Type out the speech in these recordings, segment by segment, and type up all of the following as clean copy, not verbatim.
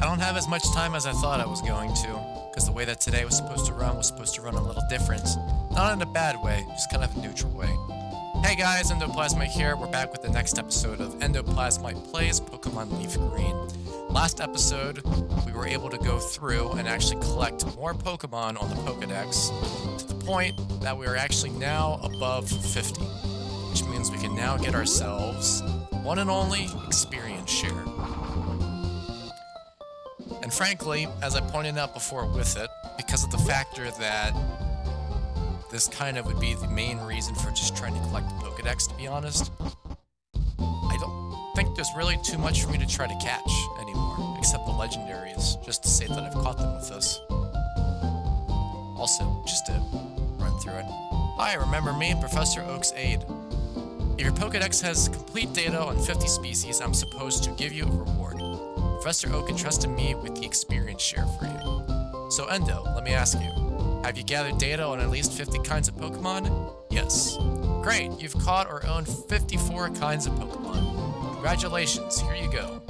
don't have as much time as I thought I was going to, because the way that today was supposed to run a little different. Not in a bad way, just kind of a neutral way. Hey guys, EndoPlasmite here. We're back with the next episode of EndoPlasmite Plays Pokemon LeafGreen. Last episode, we were able to go through and actually collect more Pokemon on the Pokedex to the point that we are actually now above 50, which means we can now get ourselves one and only experience share. And frankly, as I pointed out before with it, because of the factor that this kind of would be the main reason for just trying to collect the Pokedex, to be honest, I don't think there's really too much for me to try to catch anymore, except the legendaries, just to say that I've caught them with this. Also, just to run through it. Hi, remember me, Professor Oak's aide. If your Pokedex has complete data on 50 species, I'm supposed to give you a reward. Professor Oak entrusted me with the experience share for you. So Endo, let me ask you. Have you gathered data on at least 50 kinds of Pokemon? Yes. Great, you've caught or owned 54 kinds of Pokemon. Congratulations, here you go.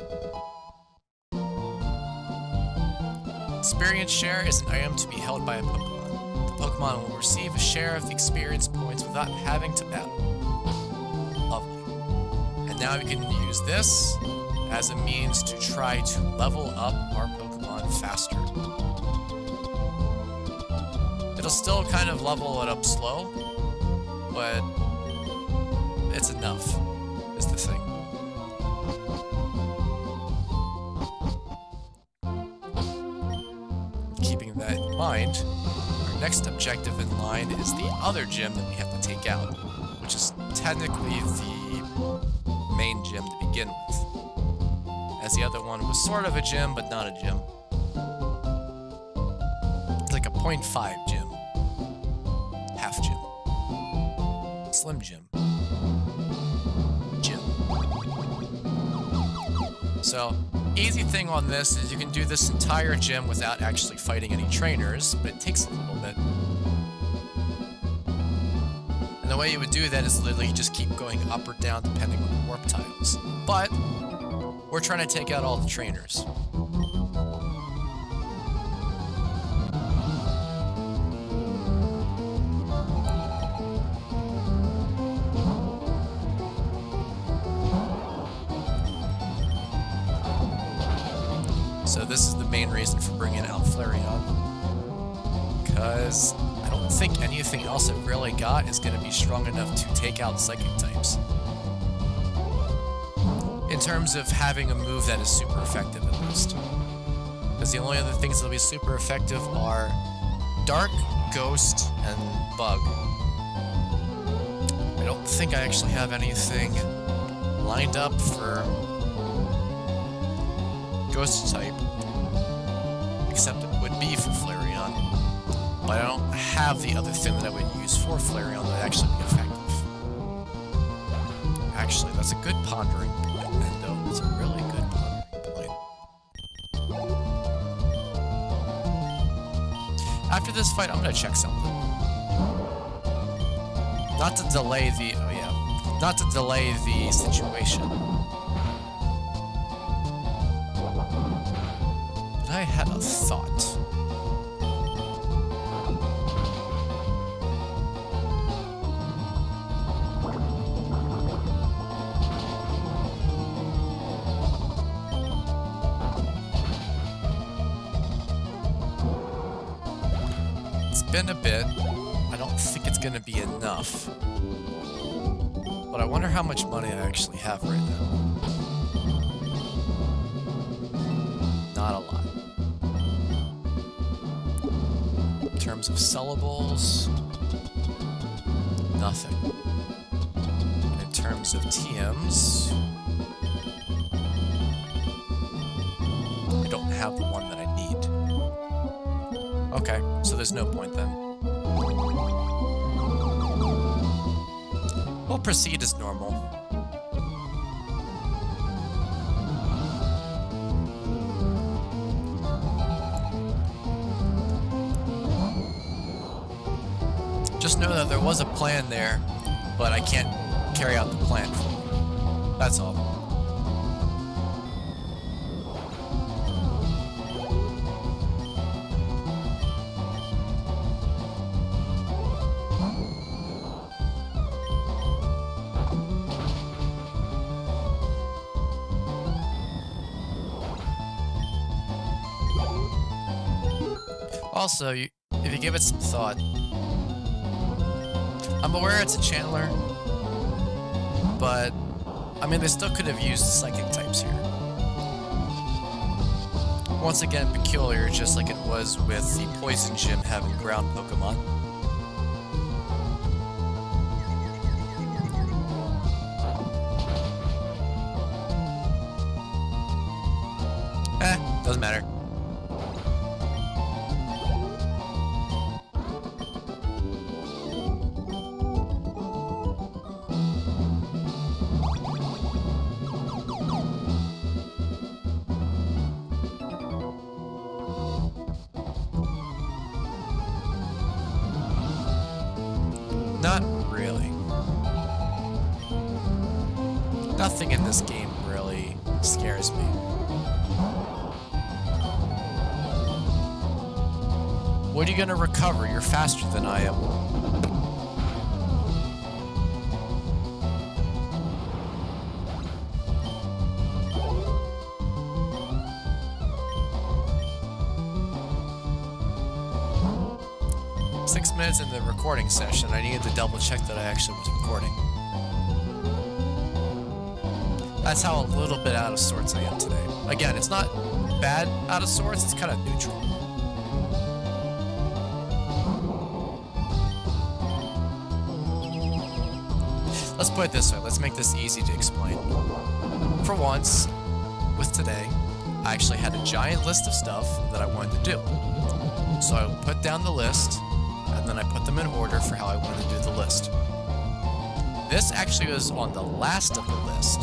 Experience share is an item to be held by a Pokemon. The Pokemon will receive a share of the experience points without having to battle. Lovely. And now we can use this as a means to try to level up our Pokemon faster. It'll still kind of level it up slow, but it's enough, is the thing. Keeping that in mind, our next objective in line is the other gym that we have to take out, which is technically the main gym to begin with, as the other one was sort of a gym, but not a gym. It's like a 0.5 gym. Half gym. Slim gym. Gym. So, easy thing on this is you can do this entire gym without actually fighting any trainers, but it takes a little bit. And the way you would do that is literally just keep going up or down depending on the warp tiles. But we're trying to take out all the trainers. So this is the main reason for bringing out Flareon, because I don't think anything else I've really got is going to be strong enough to take out Psychic types. In terms of having a move that is super effective at least. Because the only other things that'll be super effective are Dark, Ghost, and Bug. I don't think I actually have anything lined up for Ghost type, except it would be for Flareon, but I don't have the other thing that I would use for Flareon that would actually be effective. Actually, that's a good pondering point, Endo. That's a really good pondering point. After this fight, I'm gonna check something. Not to delay the, not to delay the situation. I had a thought. It's been a bit. I don't think it's gonna be enough. But I wonder how much money I actually have right now. Not a lot. In terms of sellables, nothing. And in terms of TMs, I don't have the one that I need. Okay, so there's no point then. We'll proceed as normal. Just know that there was a plan there, but I can't carry out the plan. That's all. Also, if you give it some thought, I'm aware it's a Chandler, but I mean, they still could have used psychic types here. Once again, peculiar, just like it was with the Poison Gym having ground Pokemon. Doesn't matter. Not really. Nothing in this game really scares me. What are you gonna recover? You're faster than I am. Six minutes in the recording session, I needed to double check that I actually was recording. That's how a little bit out of sorts I am today. Again, it's not bad out of sorts, it's kind of neutral. Let's put it this way, let's make this easy to explain. For once, with today, I actually had a giant list of stuff that I wanted to do. So I put down the list, and then I put them in order for how I wanted to do the list. This actually was on the last of the list,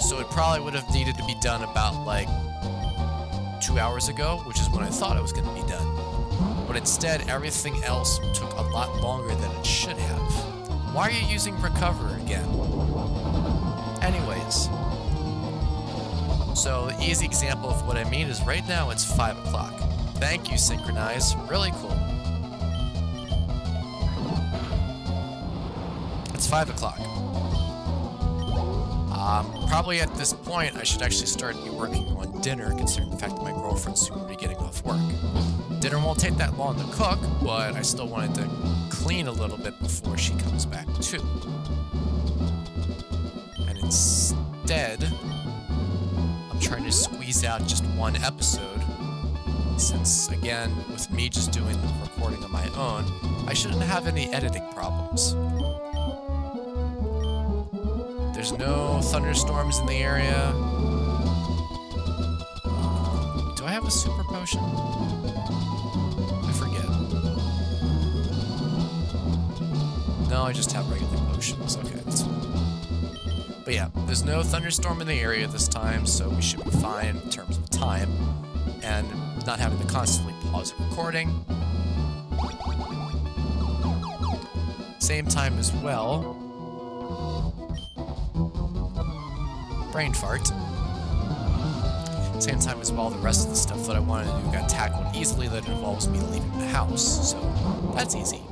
so it probably would have needed to be done about like 2 hours ago, which is when I thought it was going to be done. But instead, everything else took a lot longer than it should have. Why are you using recover again? Anyways, so the easy example of what I mean is right now it's 5 o'clock. Thank you, Synchronize. Really cool. It's 5 o'clock. Probably at this point, I should actually start working on dinner, considering the fact that my girlfriend's soon will be getting off work. Dinner won't take that long to cook, but I still wanted to clean a little bit before she comes back too. And instead, I'm trying to squeeze out just one episode, since again, with me just doing the recording on my own, I shouldn't have any editing problems. There's no thunderstorms in the area. Do I have a super potion? I forget. No, I just have regular potions. Okay, that's fine. But yeah, there's no thunderstorm in the area this time, so we should be fine in terms of time. And not having to constantly pause the recording. Same time as well. Brain fart. Same time as well, the rest of the stuff that I wanted to do got tackled easily that involves me leaving the house, so that's easy.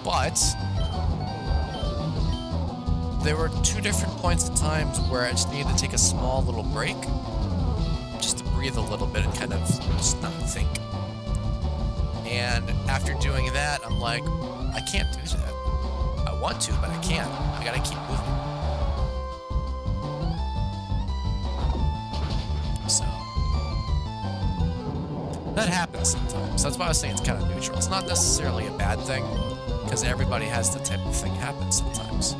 But there were 2 different points in times where I just needed to take a small little break, just to breathe a little bit and kind of just not think. And after doing that, I'm like, I can't do that. I want to, but I can't. I gotta keep moving. So that happens sometimes. That's why I was saying it's kind of neutral. It's not necessarily a bad thing, because everybody has the type of thing happen sometimes.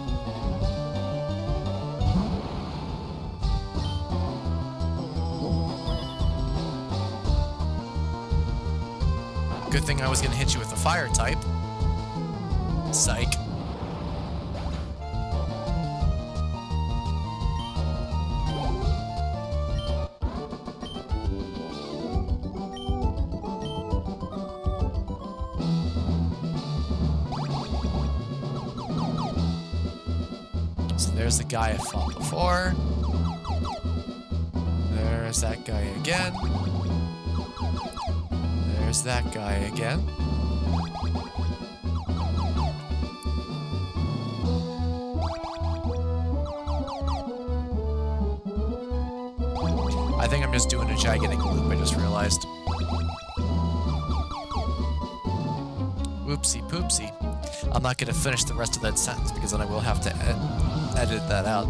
Good thing I was going to hit you with a fire type. Psych. So there's the guy I fought before. There's that guy again. There's that guy again. I think I'm just doing a gigantic loop, I just realized. Whoopsie poopsie. I'm not going to finish the rest of that sentence because then I will have to edit that out.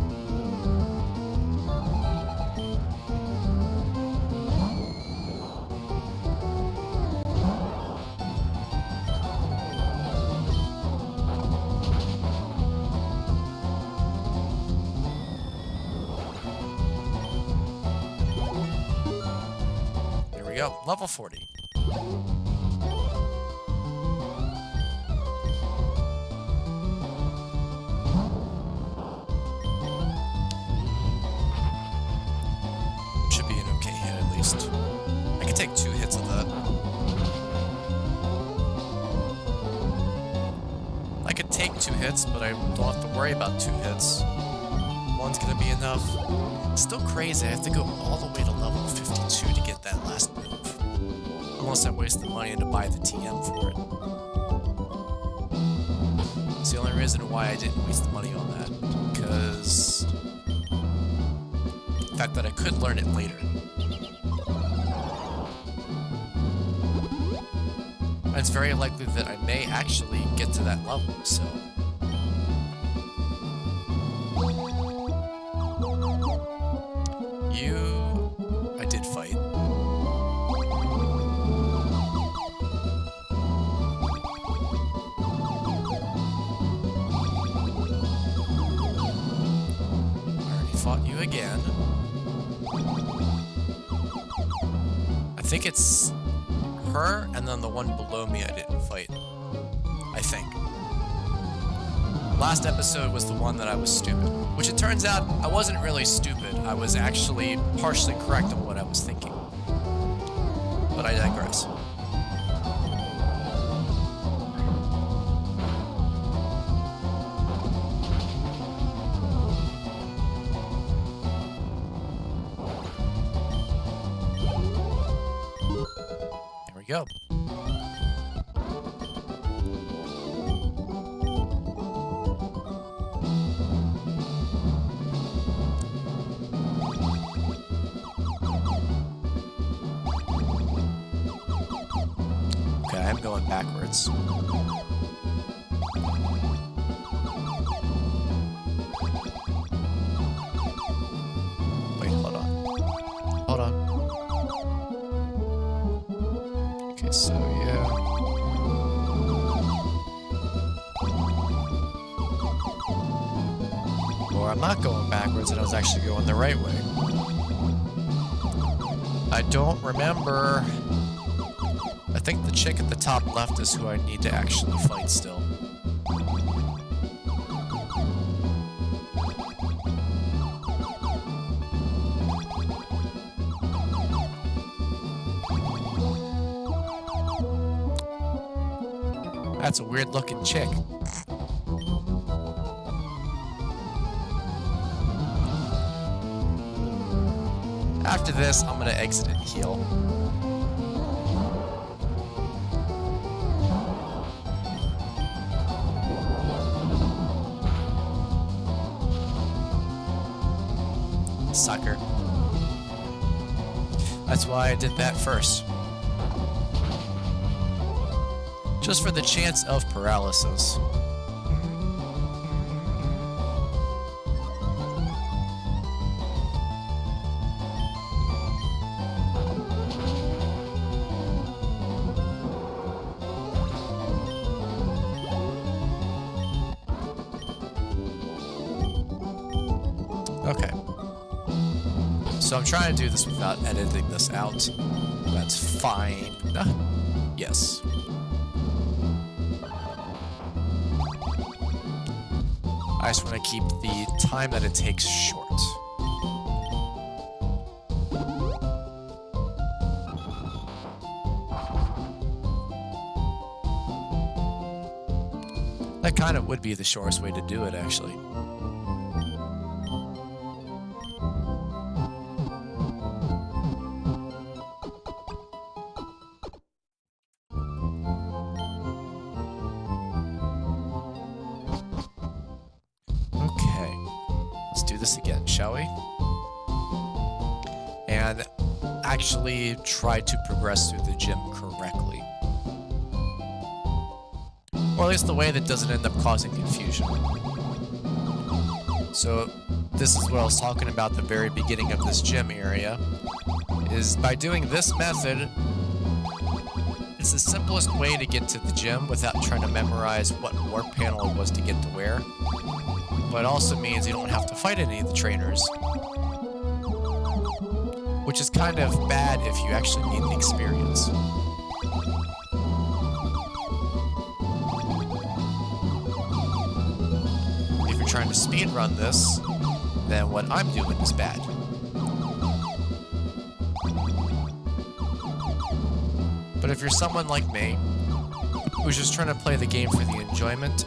There we go. Level 40. Should be an okay hit at least. I could take 2 hits of that. I could take 2 hits, but I don't have to worry about 2 hits. One's gonna be enough. It's still crazy. I have to go all the way to level 52 to get that last move. Unless I waste the money to buy the TM for it. It's the only reason why I didn't waste the money on that. Because the fact that I could learn it later. And it's very likely that I may actually get to that level, so. I did fight. Fought you again. I think it's her, and then the one below me I didn't fight. I think. Last episode was the one that I was stupid. Which it turns out I wasn't really stupid. I was actually partially correct on what I was thinking. But I digress. Go. Okay, I'm going backwards. Wait, hold on. Hold on. So, yeah. Or I'm not going backwards and I was actually going the right way. I don't remember. I think the chick at the top left is who I need to actually fight still. That's a weird looking chick. After this, I'm gonna exit and heal. Sucker. That's why I did that first. Just for the chance of paralysis. Okay. So I'm trying to do this without editing this out. That's fine. Yes. I just want to keep the time that it takes short. That kind of would be the shortest way to do it, actually. Again, shall we? And actually try to progress through the gym correctly. Or at least the way that doesn't end up causing confusion. So this is what I was talking about at the very beginning of this gym area, is by doing this method, it's the simplest way to get to the gym without trying to memorize what warp panel it was to get to where. But it also means you don't have to fight any of the trainers. Which is kind of bad if you actually need the experience. If you're trying to speedrun this, then what I'm doing is bad. But if you're someone like me, who's just trying to play the game for the enjoyment,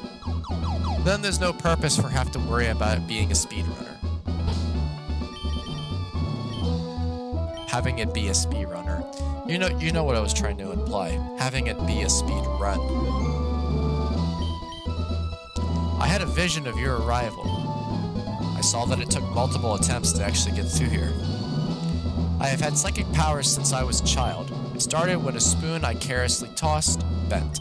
then there's no purpose for having to worry about it being a speedrunner. Having it be a speedrunner. You know what I was trying to imply. Having it be a speed run. I had a vision of your arrival. I saw that it took multiple attempts to actually get through here. I have had psychic powers since I was a child. It started when a spoon I carelessly tossed bent.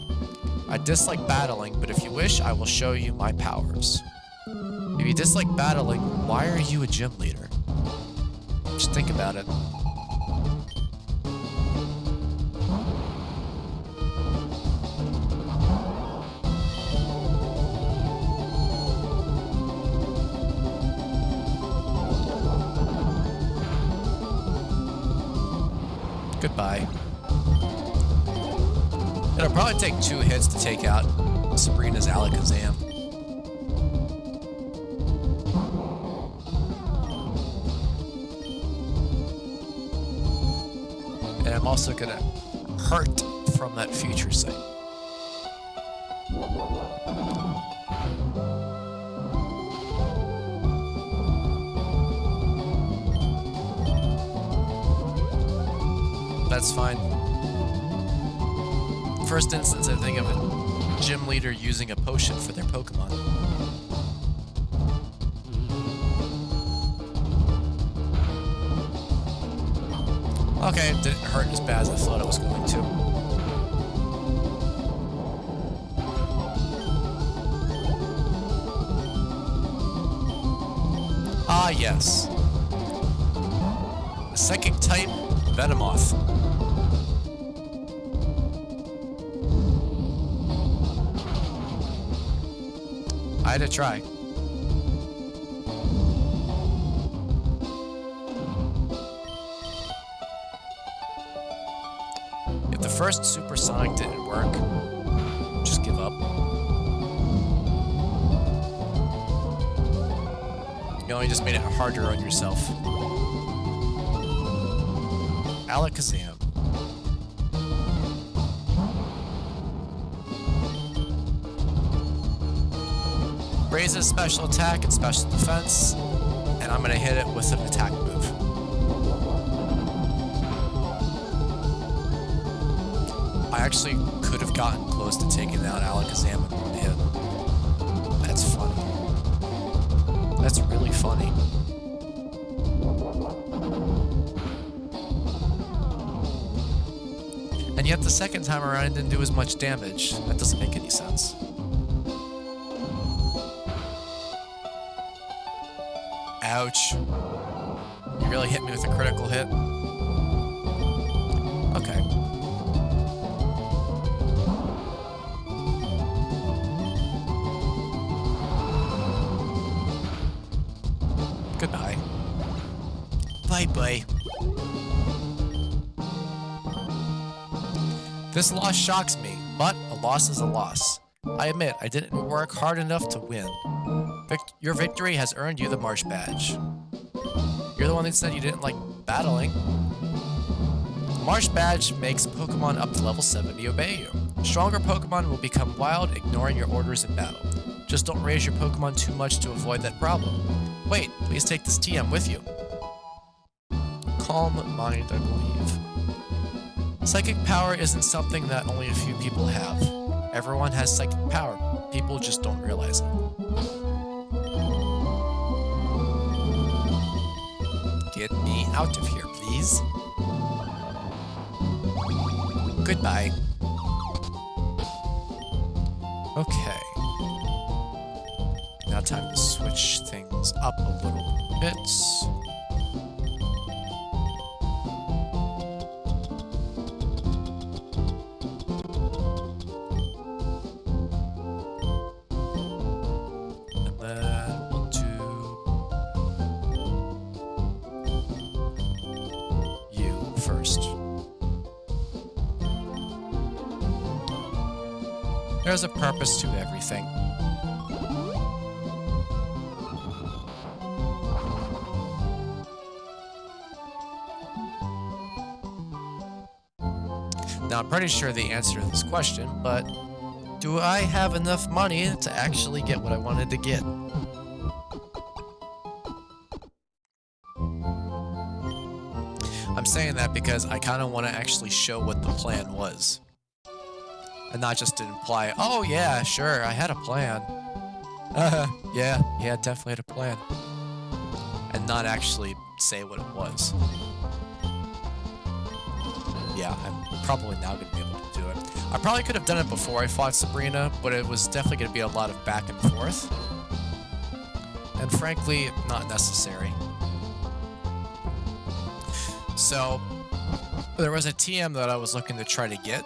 I dislike battling, but if you wish, I will show you my powers. If you dislike battling, why are you a gym leader? Just think about it. Goodbye. It'll probably take 2 hits to take out Sabrina's Alakazam. And I'm also gonna hurt from that future sight. That's fine. First instance, I think of a gym leader using a potion for their Pokemon. Okay, it didn't hurt as bad as I thought it was going to. Ah, yes. A psychic type Venomoth. I had to try. If the first supersonic didn't work, just give up. You only just made it harder on yourself. Alakazam. Raises special attack and special defense, and I'm gonna hit it with an attack move. I actually could have gotten close to taking out Alakazam in one hit. That's funny. That's really funny. And yet the second time around it didn't do as much damage. That doesn't make any sense. Ouch. You really hit me with a critical hit? Okay. Goodbye. Bye-bye. This loss shocks me, but a loss is a loss. I admit I didn't work hard enough to win. Your victory has earned you the Marsh Badge. You're the one that said you didn't like battling. The Marsh Badge makes Pokemon up to level 70 obey you. Stronger Pokemon will become wild, ignoring your orders in battle. Just don't raise your Pokemon too much to avoid that problem. Wait, please take this TM with you. Calm mind, I believe. Psychic power isn't something that only a few people have. Everyone has psychic power. People just don't realize it. Get me out of here, please. Goodbye. Okay. Now time to switch things up a little bit. And then we'll do you first. There's a purpose to everything. Now, I'm pretty sure the answer to this question, but do I have enough money to actually get what I wanted to get? I'm saying that because I kind of want to actually show what the plan was. And not just to imply, oh yeah, sure, I had a plan. Yeah, definitely had a plan. And not actually say what it was. Yeah, I'm probably now going to be able to do it. I probably could have done it before I fought Sabrina, but it was definitely going to be a lot of back and forth. And frankly, not necessary. So, there was a TM that I was looking to try to get.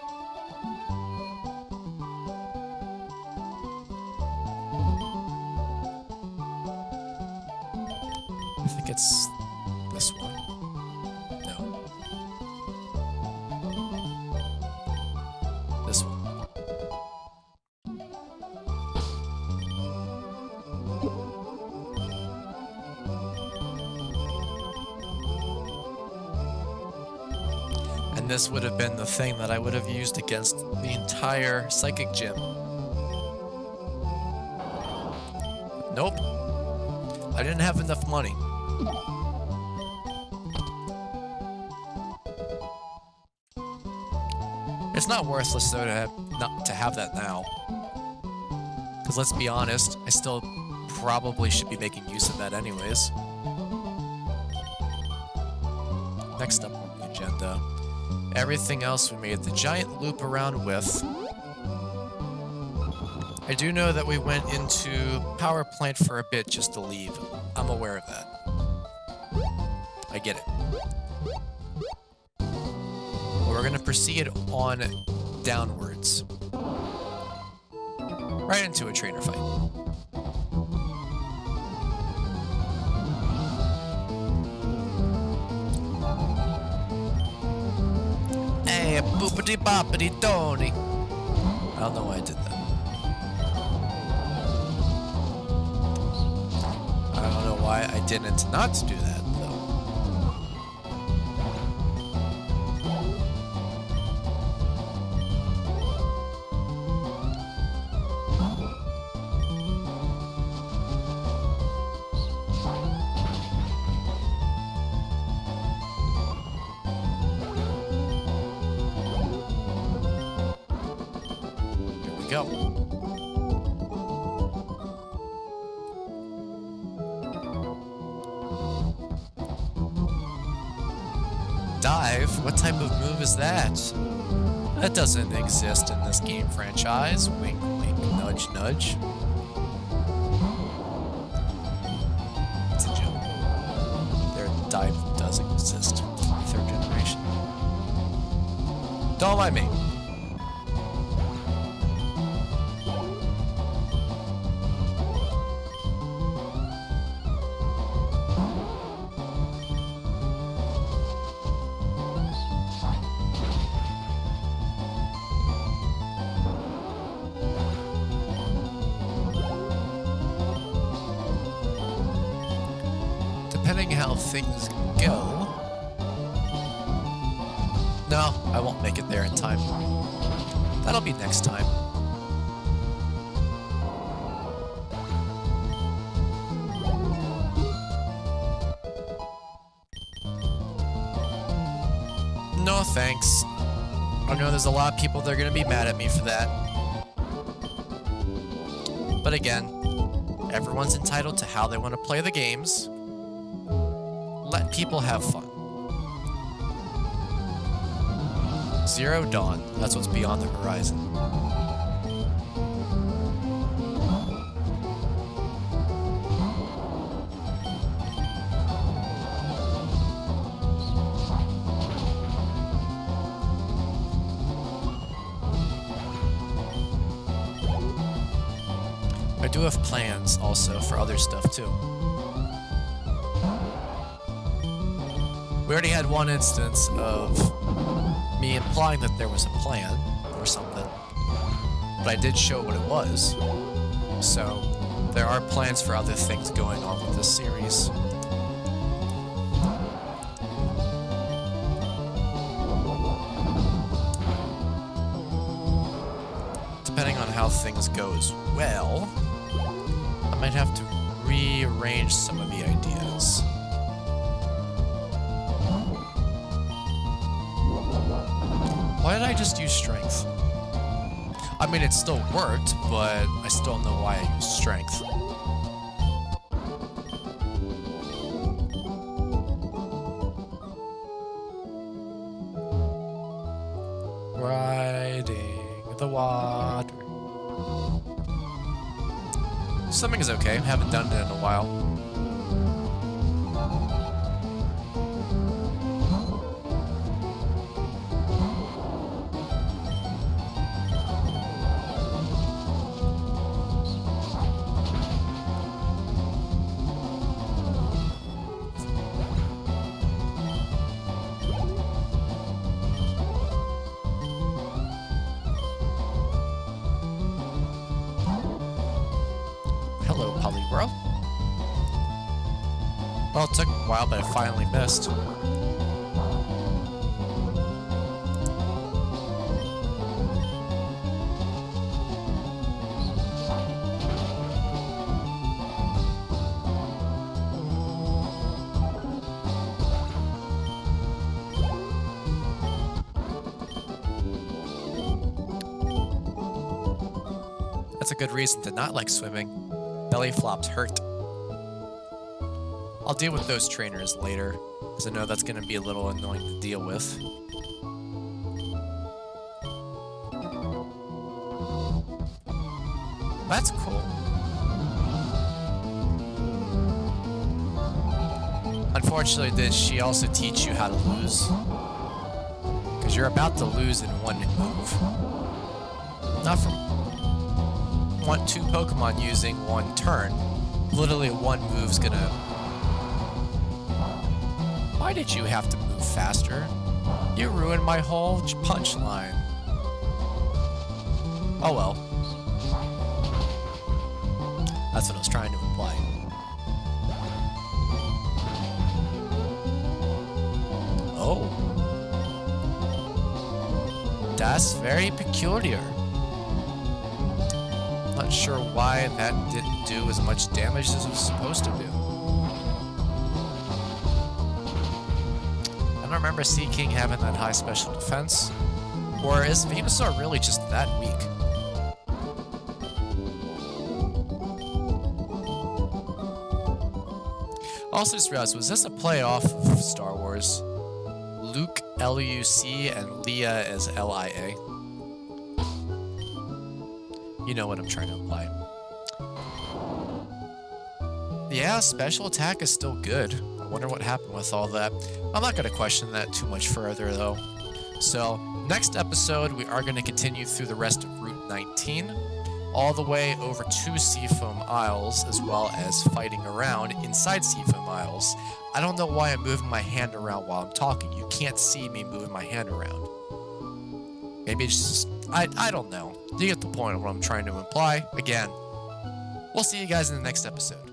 I think it's this one. No. This one. And this would have been the thing that I would have used against the entire psychic gym. Nope. I didn't have enough money. It's not worthless though to have that now. Because let's be honest, I still probably should be making use of that anyways. Next up on the agenda. Everything else we made the giant loop around with. I do know that we went into power plant for a bit just to leave. I'm aware of that. I get it. But we're gonna proceed on downwards. Right into a trainer fight. Hey, boopity boppity Tony. I don't know why I did that. I don't know why I didn't not do that, though. Here we go. Dive? What type of move is that? That doesn't exist in this game franchise. Wink, wink, nudge, nudge. It's a joke. Their dive does exist. Third generation. Don't mind me. Depending how things go... No, I won't make it there in time. That'll be next time. No thanks. I know there's a lot of people that are going to be mad at me for that. But again, everyone's entitled to how they want to play the games. Let people have fun. Zero Dawn, that's what's beyond the horizon. do have plans also for other stuff too. We already had one instance of me implying that there was a plan or something, but I did show what it was. So there are plans for other things going on with this series. Depending on how things go as well, I might have to rearrange some of the ideas. Why did I just use strength? I mean, it still worked, but I still don't know why I used strength. Riding the water. Swimming is okay. Haven't done it in a while. Well, it took a while, but I finally missed. That's a good reason to not like swimming. Belly flops hurt. I'll deal with those trainers later, because I know that's going to be a little annoying to deal with. That's cool. Unfortunately, did she also teach you how to lose? Because you're about to lose in one move. Not from two Pokemon using one turn. Literally one move's gonna... Why did you have to move faster? You ruined my whole punchline. Oh well. That's what I was trying to imply. Oh. That's very peculiar. Not sure why that didn't do as much damage as it was supposed to do. I don't remember Seaking having that high special defense. Or is Venusaur really just that weak? Also just realized, was this a play off of Star Wars? Luke, L-U-C, and Leia as L-I-A. You know what I'm trying to imply. Yeah, special attack is still good. I wonder what happened with all that. I'm not going to question that too much further, though. So, next episode, we are going to continue through the rest of Route 19, all the way over to Seafoam Isles, as well as fighting around inside Seafoam Isles. I don't know why I'm moving my hand around while I'm talking. You can't see me moving my hand around. Maybe it's just... I don't know. You get the point of what I'm trying to imply. Again, we'll see you guys in the next episode.